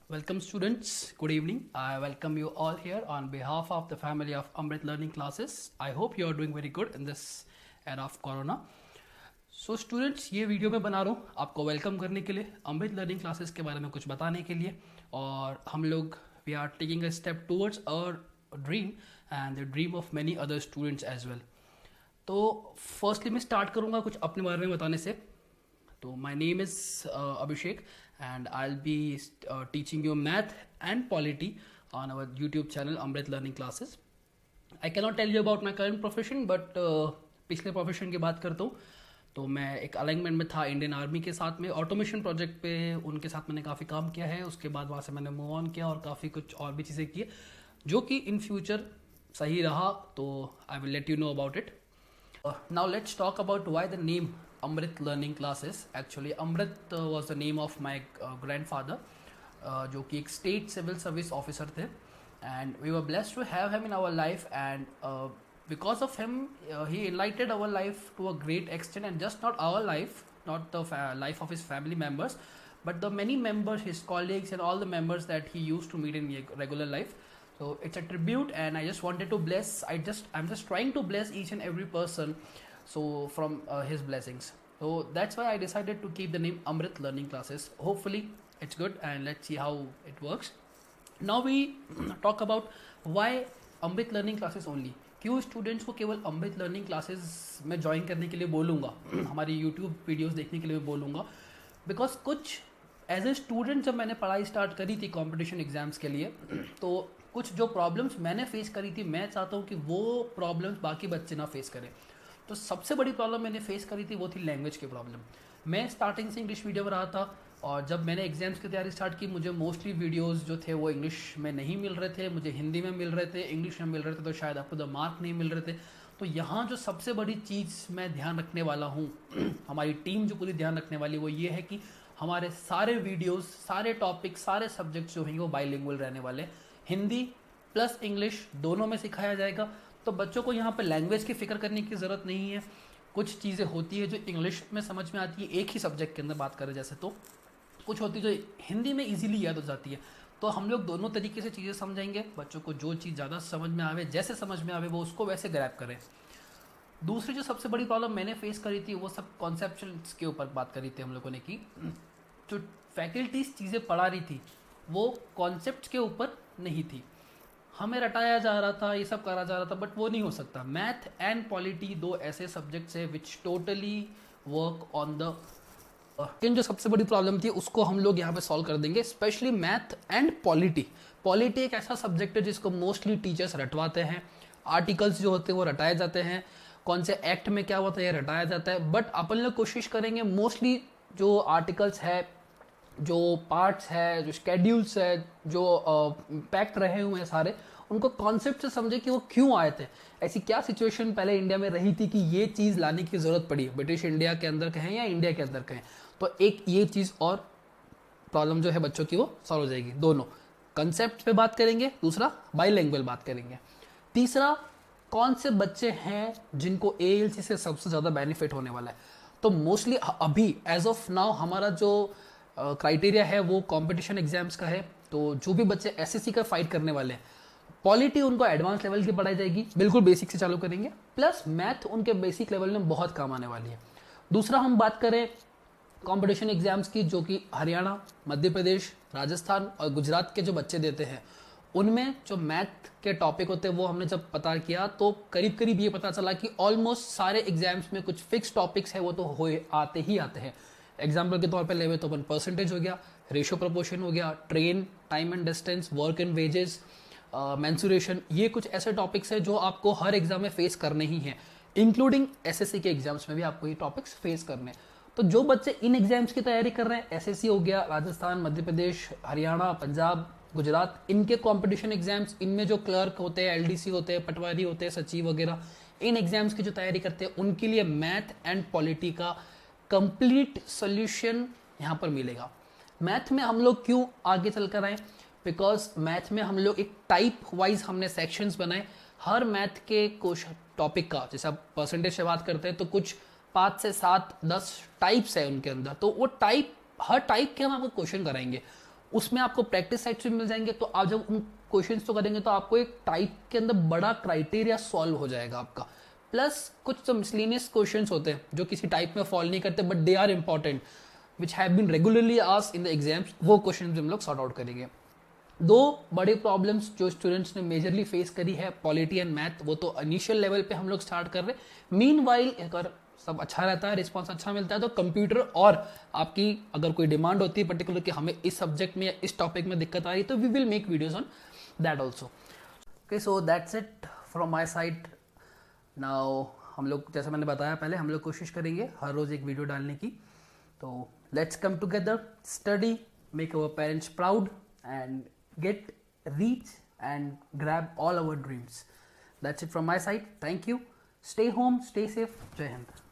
Welcome students, good evening. I welcome you all here on behalf of the family of Amrit Learning Classes. I hope you are doing very good in this era of Corona. So students, ये video मैं बना रहा हूँ आपको welcome करने के लिए, अमृत learning classes के बारे में कुछ बताने के लिए। और हम लोग we are taking a step towards our dream and the dream of many other students as well. तो फर्स्टली मैं स्टार्ट करूँगा कुछ अपने बारे में बताने से। तो my name is Abhishek and I'll be teaching you math and polity on our YouTube channel Amrit Learning Classes. I cannot tell you about my current profession but पिछले प्रोफेशन की बात करता हूँ तो मैं एक अलाइनमेंट में था इंडियन आर्मी के साथ में ऑटोमेशन प्रोजेक्ट पे, उनके साथ मैंने काफ़ी काम किया है। उसके बाद वहाँ से मैंने मूव ऑन किया और काफ़ी कुछ और भी चीज़ें की जो कि इन फ्यूचर सही रहा, तो I will let you know about it. Now let's talk about why the name Amrit Learning Classes. Actually, Amrit was the name of my grandfather, जो कि एक state civil service officer थे, and we were blessed to have him in our life, and because of him, he enlightened our life to a great extent, and just not our life, not the life of his family members, but the many members, his colleagues, and all the members that he used to meet in regular life. So it's a tribute, and I just wanted to bless. I'm just trying to bless each and every person, so from his blessings. So that's why I decided to keep the name Amrit Learning Classes. Hopefully it's good, and let's see how it works. Now we talk about why Amrit Learning Classes only. क्यों students को केवल अमृत learning classes में join करने के लिए बोलूँगा, हमारी YouTube videos देखने के लिए बोलूँगा, बिकॉज कुछ एज ए स्टूडेंट जब मैंने पढ़ाई स्टार्ट करी थी कॉम्पिटिशन एग्जाम्स के लिए, तो कुछ जो प्रॉब्लम्स मैंने फेस करी थी, मैं चाहता हूँ कि वो प्रॉब्लम्स बाकी बच्चे ना फेस करें। तो सबसे बड़ी प्रॉब्लम मैंने फेस करी थी वो थी लैंग्वेज की प्रॉब्लम। मैं स्टार्टिंग से इंग्लिश मीडियम रहा था, और जब मैंने एग्जाम्स की तैयारी स्टार्ट की मुझे मोस्टली वीडियोस जो थे वो इंग्लिश में नहीं मिल रहे थे, मुझे हिंदी में मिल रहे थे, इंग्लिश में मिल रहे थे, तो शायद अप टू द मार्क नहीं मिल रहे थे। तो यहाँ जो सबसे बड़ी चीज़ मैं ध्यान रखने वाला हूँ, हमारी टीम जो पूरी ध्यान रखने वाली वो ये है कि हमारे सारे वीडियोस, सारे टॉपिक, सारे सब्जेक्ट्स जो हैं वो बाइलिंगुअल रहने वाले, हिंदी प्लस इंग्लिश दोनों में सिखाया जाएगा। तो बच्चों को यहाँ पर लैंग्वेज की फ़िक्र करने की ज़रूरत नहीं है। कुछ चीज़ें होती है जो इंग्लिश में समझ में आती है एक ही सब्जेक्ट के अंदर बात करें जैसे, तो कुछ होती है जो हिंदी में इजीली याद हो जाती है। तो हम लोग दोनों तरीके से चीज़ें समझेंगे, बच्चों को जो चीज़ ज़्यादा समझ में आवे, जैसे समझ में आवे वो उसको वैसे ग्रैब करें। दूसरी जो सबसे बड़ी प्रॉब्लम मैंने फेस करी थी वो सब कॉन्सेप्शंस के ऊपर बात करी थी हम लोगों ने की। जो फैकल्टीज चीज़ें पढ़ा रही थी वो कॉन्सेप्ट के ऊपर नहीं थी, हमें रटाया जा रहा था, ये सब करा जा रहा था, बट वो नहीं हो सकता। मैथ एंड पॉलिटी दो ऐसे सब्जेक्ट्स है which totally work on the in जो सबसे बड़ी प्रॉब्लम थी उसको हम लोग यहाँ पे सॉल्व कर देंगे, specially math and polity. Polity एक ऐसा सब्जेक्ट है जिसको मोस्टली टीचर्स रटवाते हैं, आर्टिकल्स जो होते हैं वो रटाए जाते हैं, कौन से एक्ट में क्या होता है ये रटाया जाता है, बट अपन लोग कोशिश करेंगे मोस्टली जो आर्टिकल्स है, जो पार्ट्स है, जो स्केड्यूल्स है, जो पैक्ट रहे हुए हैं सारे, उनको कॉन्सेप्ट से समझे कि वो क्यों आए थे, ऐसी क्या सिचुएशन पहले इंडिया में रही थी कि ये चीज़ लाने की ज़रूरत पड़ी, ब्रिटिश इंडिया के अंदर कहें या इंडिया के अंदर कहें। तो एक ये चीज़ और प्रॉब्लम जो है बच्चों की वो सॉल्व हो जाएगी। दोनों कंसेप्ट पे बात करेंगे, दूसरा बाइलिंगुअल बात करेंगे, तीसरा कौन से बच्चे हैं जिनको एएलसी से सबसे ज़्यादा बेनिफिट होने वाला है। तो मोस्टली अभी एज ऑफ नाउ हमारा जो क्राइटेरिया है वो कंपटीशन एग्जाम्स का है। तो जो भी बच्चे एसएससी का फाइट करने वाले हैं, पॉलिटी उनको एडवांस लेवल की पढ़ाई जाएगी, बिल्कुल बेसिक से चालू करेंगे, प्लस मैथ उनके बेसिक लेवल में बहुत काम आने वाली है। दूसरा हम बात करें कंपटीशन एग्जाम्स की, जो कि हरियाणा, मध्य प्रदेश, राजस्थान और गुजरात के जो बच्चे देते हैं, उनमें जो मैथ के टॉपिक होते हैं वो हमने जब पता किया तो करीब करीब ये पता चला कि ऑलमोस्ट सारे एग्जाम्स में कुछ फिक्स टॉपिक्स है वो तो आते ही आते हैं। एग्जाम्पल के तौर पे लेवे तो अपन परसेंटेज हो गया, रेशियो प्रोपोर्शन हो गया, train, time and distance, work and wages, mensuration, ये कुछ ऐसे टॉपिक्स हैं जो आपको हर एग्जाम में फेस करने ही हैं, इंक्लूडिंग एसएससी के एग्जाम्स में भी आपको ये टॉपिक्स फेस करने हैं। तो जो बच्चे इन एग्जाम्स की तैयारी कर रहे हैं, एसएससी हो गया, राजस्थान, मध्य प्रदेश, हरियाणा, पंजाब, गुजरात, इनके कॉम्पिटिशन एग्जाम्स, इनमें जो क्लर्क होते हैं, एलडीसी होते हैं, पटवारी होते हैं, सचिव वगैरह, इन एग्जाम्स की जो तैयारी करते हैं उनके लिए मैथ एंड पॉलिटी का कंप्लीट सोल्यूशन यहाँ पर मिलेगा। मैथ में हम लोग क्यों आगे चल कर आए, बिकॉज मैथ में हम लोग एक टाइप वाइज हमने सेक्शंस बनाए, हर मैथ के कुछ टॉपिक का, जैसे आप परसेंटेज से बात करते हैं तो कुछ 5 से 7 10 टाइप्स है उनके अंदर, तो वो टाइप, हर टाइप के हम आपको क्वेश्चन कराएंगे। उसमें आपको प्रैक्टिस सेट्स भी मिल जाएंगे, तो आप जब उन क्वेश्चंस तो करेंगे तो आपको एक टाइप के अंदर बड़ा क्राइटेरिया सॉल्व हो जाएगा आपका। प्लस कुछ तो मिसलेनियस क्वेश्चंस होते हैं जो किसी टाइप में फॉल नहीं करते but they are important, which have been regularly asked in the exams, वो क्वेश्चंस हम लोग सॉर्ट आउट करेंगे। दो बड़े प्रॉब्लम्स जो स्टूडेंट्स ने मेजरली फेस करी है, पॉलिटी एंड मैथ, वो तो इनिशियल लेवल पे हम लोग स्टार्ट कर रहे हैं। मीनवाइल अगर सब अच्छा रहता है, रिस्पांस अच्छा मिलता है, तो कंप्यूटर और आपकी अगर कोई डिमांड होती है पर्टिकुलर कि हमें इस सब्जेक्ट में या इस टॉपिक में दिक्कत आ रही है, तो we will make videos on that also. Okay, so that's it from my side. Now हम लोग, जैसे मैंने बताया पहले, हम लोग कोशिश करेंगे हर रोज एक वीडियो डालने की। तो let's come together, study, make our parents proud and get reach and grab all our dreams. That's it from my side. Thank you. Stay home, stay safe. Jai Hind.